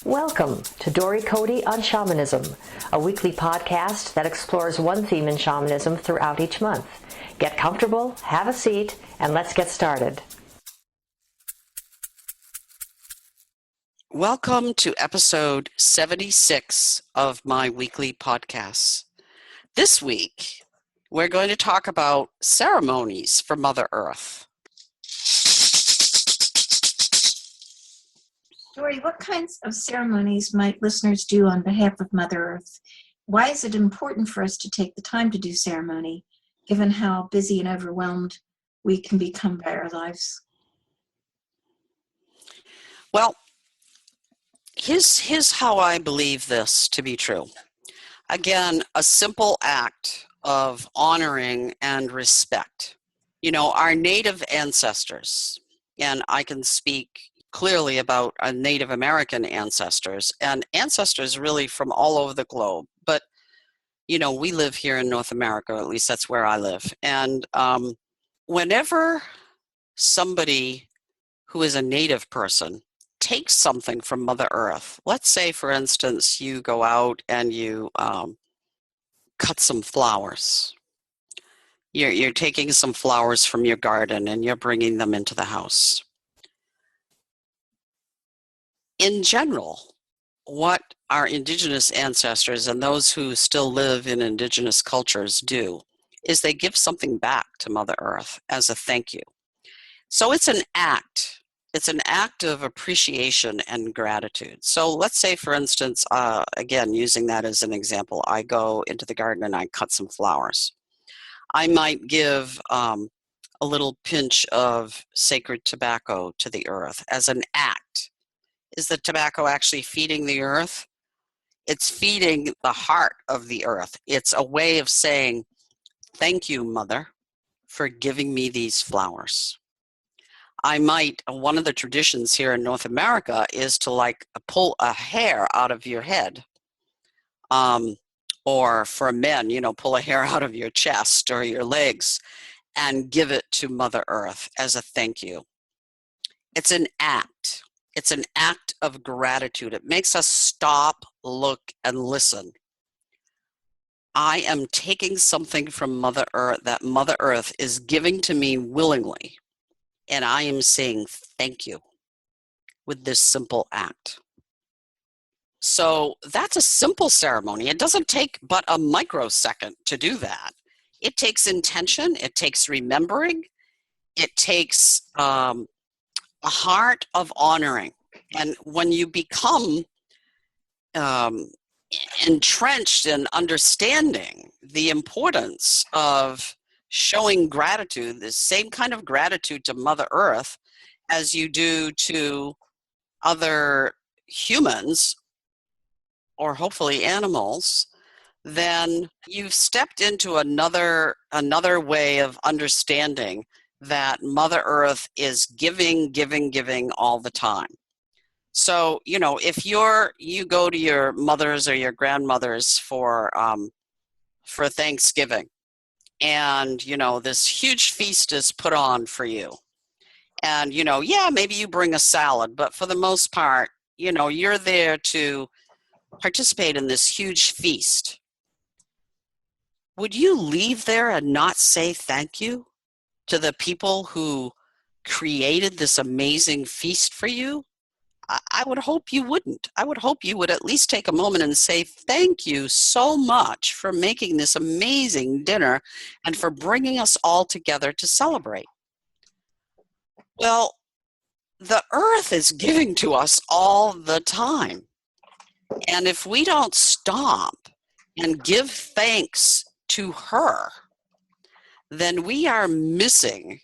Welcome to Dory Cote on Shamanism, a weekly podcast that explores one theme in shamanism throughout each month. Get comfortable, have a seat, and let's get started. Welcome to episode 76 of my weekly podcasts. This week, we're going to talk about ceremonies for Mother Earth. Dory, what kinds of ceremonies might listeners do on behalf of Mother Earth? Why is it important for us to take the time to do ceremony, given how busy and overwhelmed we can become by our lives? Well, here's how I believe this to be true. Again, a simple act of honoring and respect. You know, our native ancestors, and I can speak clearly about our Native American ancestors and ancestors really from all over the globe. But, you know, we live here in North America, at least that's where I live. And whenever somebody who is a native person takes something from Mother Earth, let's say, for instance, you go out and you cut some flowers. You're taking some flowers from your garden and you're bringing them into the house. In general, what our indigenous ancestors and those who still live in indigenous cultures do is they give something back to Mother Earth as a thank you. So it's an act. It's an act of appreciation and gratitude. So let's say, for instance, again, using that as an example, I go into the garden and I cut some flowers. I might give a little pinch of sacred tobacco to the earth as an act. Is the tobacco actually feeding the earth? It's feeding the heart of the earth. It's a way of saying, thank you, Mother, for giving me these flowers. One of the traditions here in North America is to pull a hair out of your head. Or for men, pull a hair out of your chest or your legs and give it to Mother Earth as a thank you. It's an act. It's an act of gratitude. It makes us stop, look, and listen. I am taking something from Mother Earth that Mother Earth is giving to me willingly, and I am saying thank you with this simple act. So that's a simple ceremony. It doesn't take but a microsecond to do that. It takes intention. It takes remembering. It takes a heart of honoring. And when you become entrenched in understanding the importance of showing gratitude, the same kind of gratitude to Mother Earth as you do to other humans, or hopefully animals, then you've stepped into another way of understanding that Mother Earth is giving all the time. So, if you go to your mothers or your grandmothers for Thanksgiving, and this huge feast is put on for you, and maybe you bring a salad, but for the most part, you're there to participate in this huge feast. Would you leave there and not say thank you to the people who created this amazing feast for you? I would hope you wouldn't. I would hope you would at least take a moment and say thank you so much for making this amazing dinner and for bringing us all together to celebrate. Well, the earth is giving to us all the time. And if we don't stop and give thanks to her, then we are missing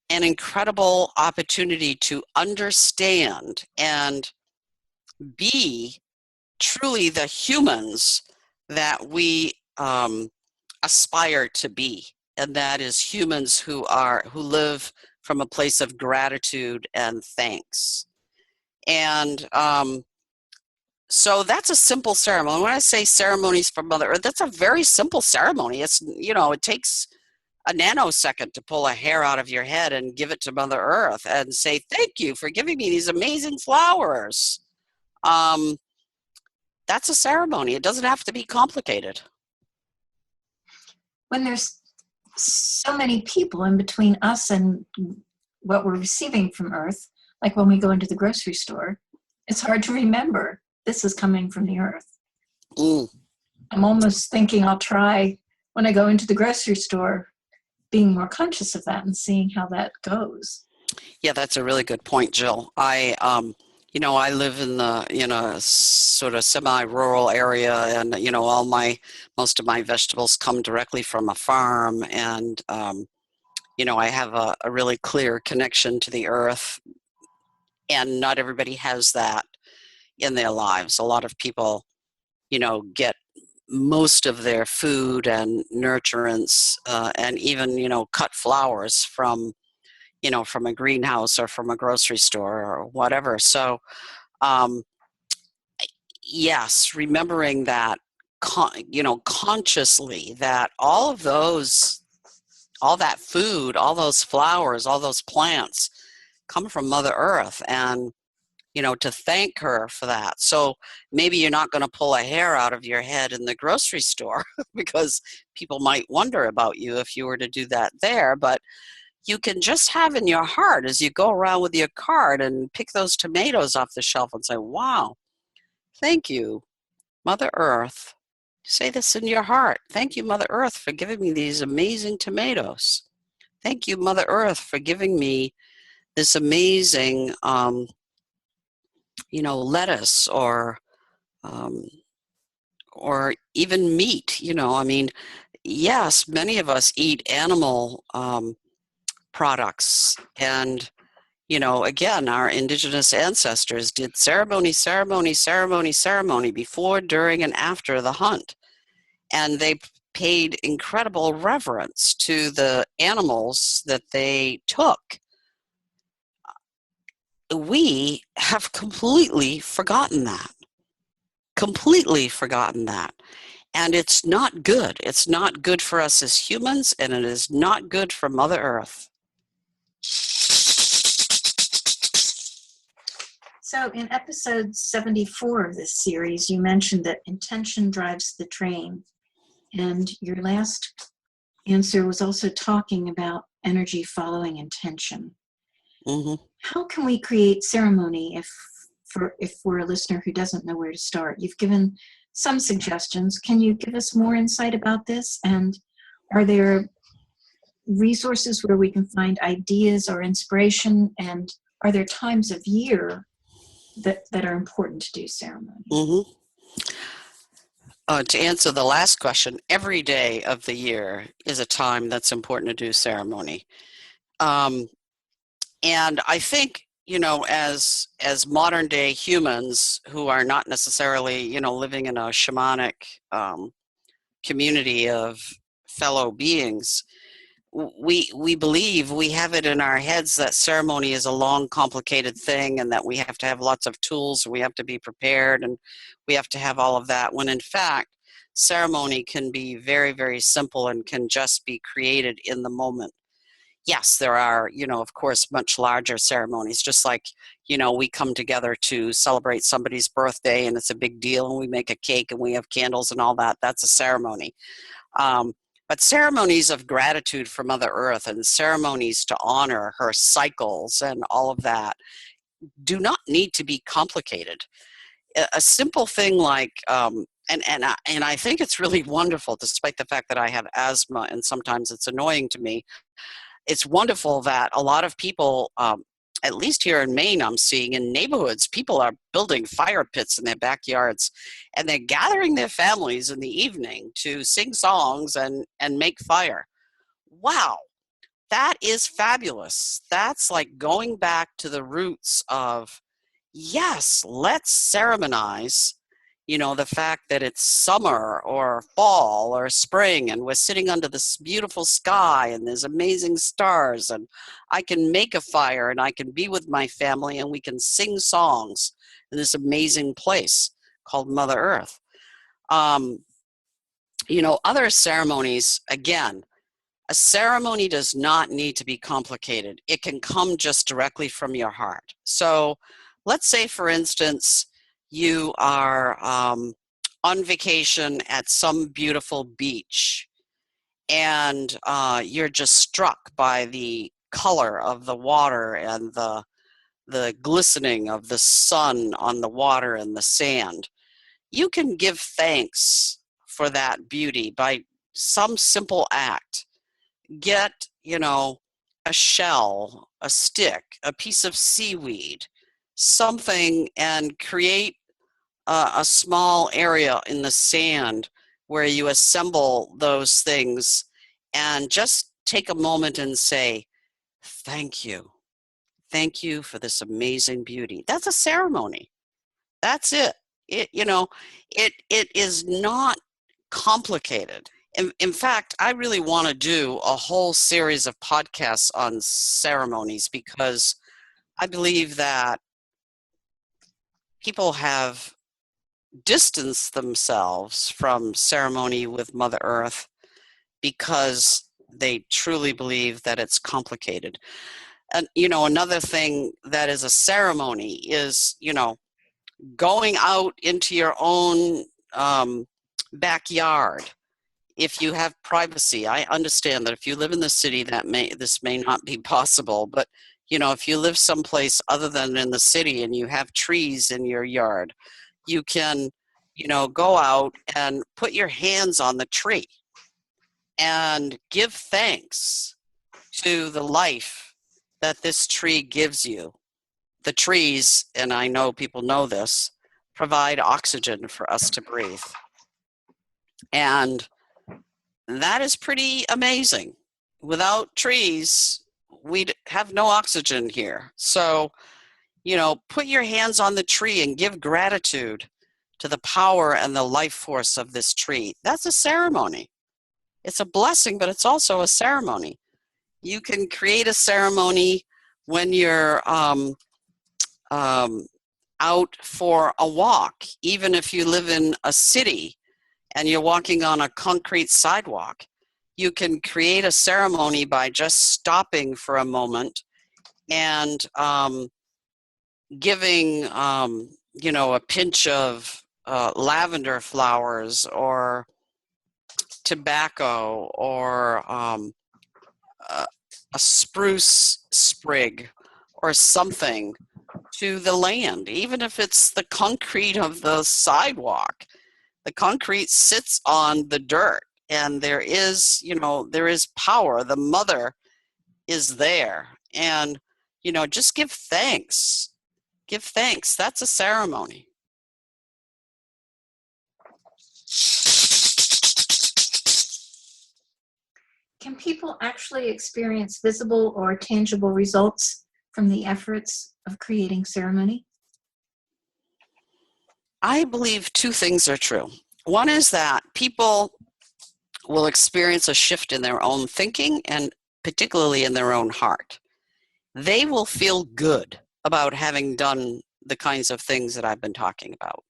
an incredible opportunity to understand and be truly the humans that we aspire to be. And that is humans who live from a place of gratitude and thanks. And so that's a simple ceremony. When I say ceremonies for Mother Earth, that's a very simple ceremony. It's, it takes a nanosecond to pull a hair out of your head and give it to Mother Earth and say, thank you for giving me these amazing flowers. That's a ceremony. It doesn't have to be complicated. When there's so many people in between us and what we're receiving from Earth, like when we go into the grocery store, it's hard to remember this is coming from the Earth. Mm. I'm almost thinking I'll try, when I go into the grocery store, being more conscious of that and seeing how that goes. Yeah, that's a really good point, Jill. I live in the, sort of semi-rural area, and, most of my vegetables come directly from a farm, and, I have a really clear connection to the earth, and not everybody has that in their lives. A lot of people, get most of their food and nurturants, and even, cut flowers from a greenhouse or from a grocery store or whatever. So, um, yes, remembering that, consciously, that all that food, all those flowers, all those plants come from Mother Earth, and, to thank her for that. So maybe you're not going to pull a hair out of your head in the grocery store because people might wonder about you if you were to do that there. But you can just have in your heart as you go around with your cart and pick those tomatoes off the shelf and say, wow, thank you, Mother Earth. Say this in your heart. Thank you, Mother Earth, for giving me these amazing tomatoes. Thank you, Mother Earth, for giving me this amazing, lettuce um, or even meat. Yes, many of us eat animal products, and again, our indigenous ancestors did ceremony, ceremony, ceremony, ceremony before, during, and after the hunt. And they paid incredible reverence to the animals that they took. We have completely forgotten that. Completely forgotten that. And it's not good. It's not good for us as humans, and it is not good for Mother Earth. So in episode 74 of this series, you mentioned that intention drives the train. And your last answer was also talking about energy following intention. Mm-hmm. How can we create ceremony if we're a listener who doesn't know where to start? You've given some suggestions. Can you give us more insight about this? And are there resources where we can find ideas or inspiration? And are there times of year that are important to do ceremony? Mm-hmm. To answer the last question, every day of the year is a time that's important to do ceremony. And I think, as modern day humans who are not necessarily, living in a shamanic community of fellow beings, we believe, we have it in our heads that ceremony is a long, complicated thing, and that we have to have lots of tools, and we have to be prepared, and we have to have all of that, when in fact, ceremony can be very, very simple and can just be created in the moment. Yes, there are, of course, much larger ceremonies, just like, we come together to celebrate somebody's birthday, and it's a big deal, and we make a cake, and we have candles and all that. That's a ceremony. But ceremonies of gratitude for Mother Earth and ceremonies to honor her cycles and all of that do not need to be complicated. A simple thing like, and I think it's really wonderful, despite the fact that I have asthma and sometimes it's annoying to me. It's wonderful that a lot of people, at least here in Maine, I'm seeing in neighborhoods, people are building fire pits in their backyards, and they're gathering their families in the evening to sing songs and make fire. Wow, that is fabulous. That's like going back to the roots of, yes, let's ceremonize, the fact that it's summer or fall or spring, and we're sitting under this beautiful sky and there's amazing stars, and I can make a fire and I can be with my family and we can sing songs in this amazing place called Mother Earth. Other ceremonies, again, a ceremony does not need to be complicated. It can come just directly from your heart. So let's say, for instance, you are on vacation at some beautiful beach, and you're just struck by the color of the water and the glistening of the sun on the water and the sand. You can give thanks for that beauty by some simple act. Get, a shell, a stick, a piece of seaweed, something, and create a small area in the sand where you assemble those things, and just take a moment and say, thank you. Thank you for this amazing beauty. That's a ceremony. That's it. It is not complicated. In fact, I really want to do a whole series of podcasts on ceremonies, because I believe that people have distanced themselves from ceremony with Mother Earth because they truly believe that it's complicated. And, another thing that is a ceremony is, going out into your own backyard. If you have privacy, I understand that if you live in the city, this may not be possible, but if you live someplace other than in the city and you have trees in your yard, you can, go out and put your hands on the tree and give thanks to the life that this tree gives you. The trees, and I know people know this, provide oxygen for us to breathe. And that is pretty amazing. Without trees, we'd have no oxygen here. So, put your hands on the tree and give gratitude to the power and the life force of this tree. That's a ceremony. It's a blessing, but it's also a ceremony. You can create a ceremony when you're out for a walk, even if you live in a city and you're walking on a concrete sidewalk. You can create a ceremony by just stopping for a moment and giving, a pinch of lavender flowers or tobacco or a spruce sprig or something to the land, even if it's the concrete of the sidewalk. The concrete sits on the dirt, and there is power. The mother is there, and just give thanks. Give thanks. That's a ceremony. Can people actually experience visible or tangible results from the efforts of creating ceremony? I believe two things are true. One is that people will experience a shift in their own thinking, and particularly in their own heart. They will feel good about having done the kinds of things that I've been talking about.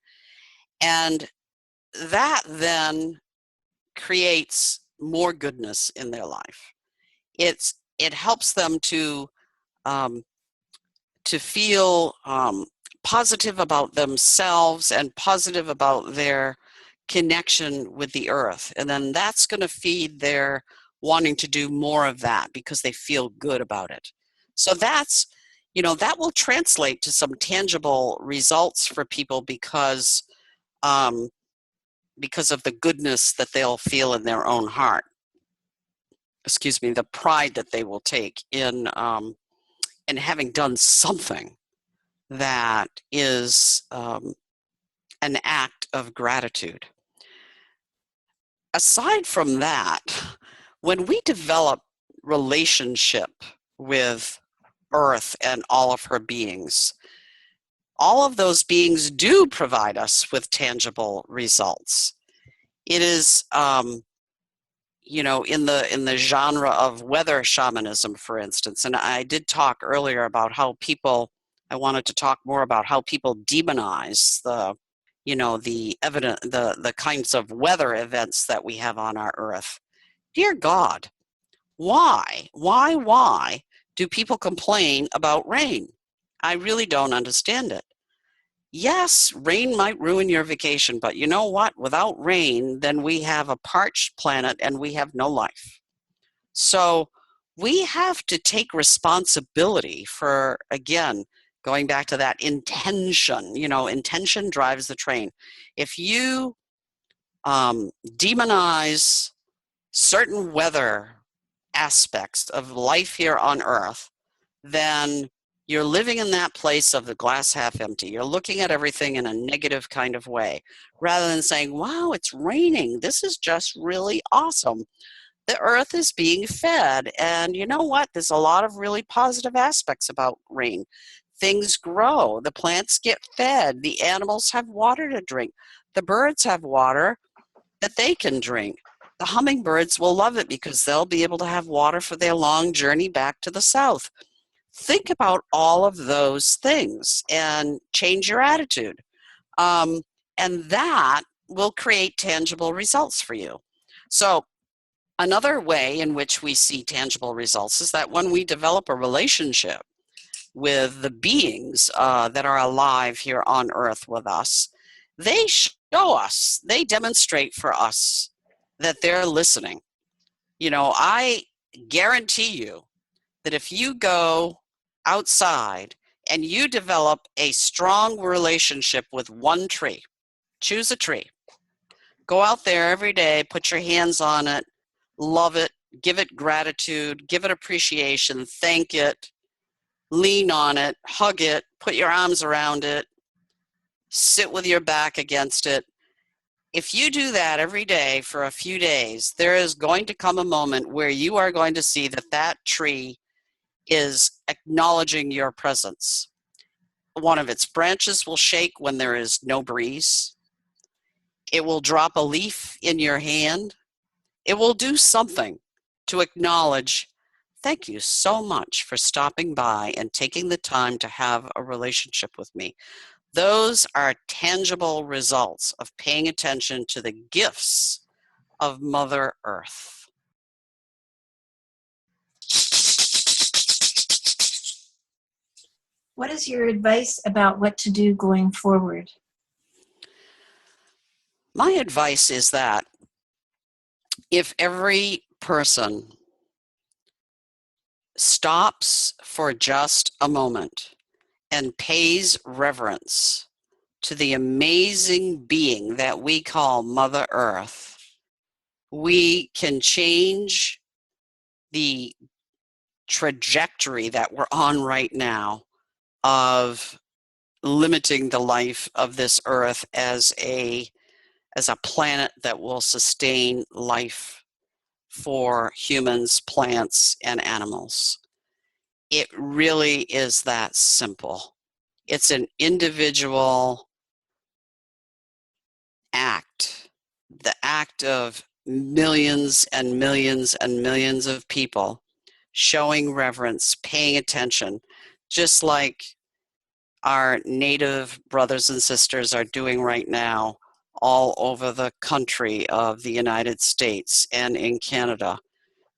And that then creates more goodness in their life. It helps them to feel positive about themselves and positive about their connection with the earth. And then that's going to feed their wanting to do more of that because they feel good about it. So that's, that will translate to some tangible results for people because of the goodness that they'll feel in their own heart. The pride that they will take in having done something that is an act of gratitude. Aside from that, when we develop relationship with Earth and all of her beings, all of those beings do provide us with tangible results. It is, in the genre of weather shamanism, for instance, and I did talk earlier about how I wanted to talk more about how people demonize the kinds of weather events that we have on our earth. Dear God, why do people complain about rain? I really don't understand it. yes, rain might ruin your vacation, but you know what? Without rain, then we have a parched planet and we have no life. So we have to take responsibility for, again, going back to that intention. Intention drives the train. If you demonize certain weather aspects of life here on Earth, then you're living in that place of the glass half empty. You're looking at everything in a negative kind of way, rather than saying, wow, it's raining. This is just really awesome. The earth is being fed. And you know what? There's a lot of really positive aspects about rain. Things grow. The plants get fed. The animals have water to drink. The birds have water that they can drink. The hummingbirds will love it because they'll be able to have water for their long journey back to the south. Think about all of those things and change your attitude. And that will create tangible results for you. So another way in which we see tangible results is that when we develop a relationship with the beings that are alive here on earth with us, they show us, they demonstrate for us that they're listening. I guarantee you that if you go outside and you develop a strong relationship with one tree, choose a tree, go out there every day, put your hands on it, love it, give it gratitude, give it appreciation, thank it, lean on it, hug it, put your arms around it, sit with your back against it. If you do that every day for a few days, there is going to come a moment where you are going to see that that tree is acknowledging your presence. One of its branches will shake when there is no breeze. It will drop a leaf in your hand. It will do something to acknowledge, thank you so much for stopping by and taking the time to have a relationship with me. Those are tangible results of paying attention to the gifts of Mother Earth. What is your advice about what to do going forward? My advice is that if every person stops for just a moment and pays reverence to the amazing being that we call Mother Earth, we can change the trajectory that we're on right now of limiting the life of this earth as a planet that will sustain life for humans, plants, and animals. It really is that simple. It's an individual act, the act of millions and millions and millions of people showing reverence, paying attention, just like our Native brothers and sisters are doing right now all over the country of the United States and in Canada.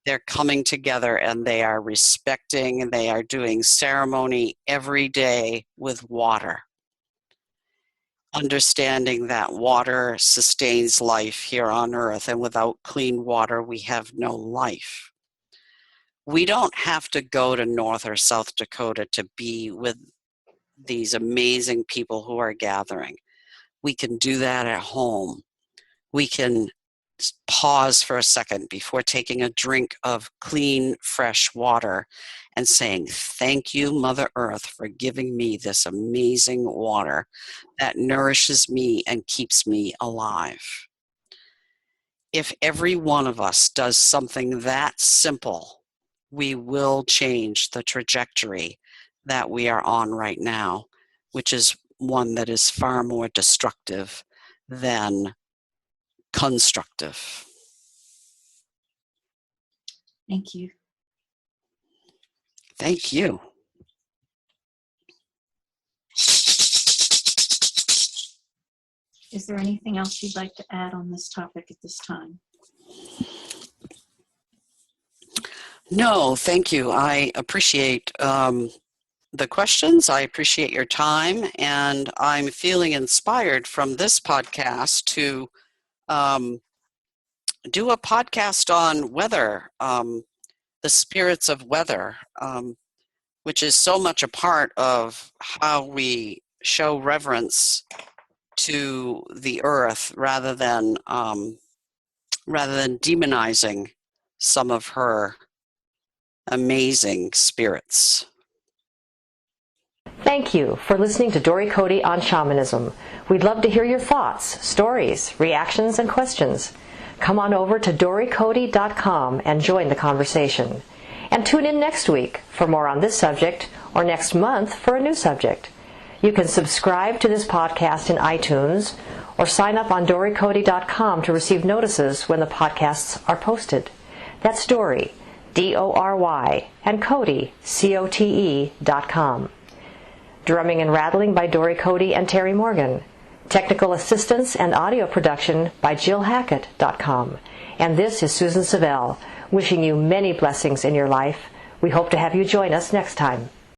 They're coming together and they are respecting and they are doing ceremony every day with water, understanding that water sustains life here on earth, and without clean water we have no life. We don't have to go to North or South Dakota to be with these amazing people who are gathering. We can do that at home. We can pause for a second before taking a drink of clean, fresh water and saying, thank you, Mother Earth, for giving me this amazing water that nourishes me and keeps me alive. If every one of us does something that simple, we will change the trajectory that we are on right now, which is one that is far more destructive than constructive. Thank you. Thank you. Is there anything else you'd like to add on this topic at this time? No, thank you. I appreciate the questions. I appreciate your time, and I'm feeling inspired from this podcast to do a podcast on weather, the spirits of weather, which is so much a part of how we show reverence to the earth rather than demonizing some of her amazing spirits. Thank you for listening to Dory Cote on shamanism. We'd love to hear your thoughts, stories, reactions, and questions. Come on over to dorycote.com and join the conversation. And tune in next week for more on this subject, or next month for a new subject. You can subscribe to this podcast in iTunes or sign up on dorycote.com to receive notices when the podcasts are posted. That's Dory, D-O-R-Y, and Cote, C-O-T-E.com. Drumming and rattling by Dory Cote and Terry Morgan. Technical assistance and audio production by JillHackett.com. And this is Susan Savelle, wishing you many blessings in your life. We hope to have you join us next time.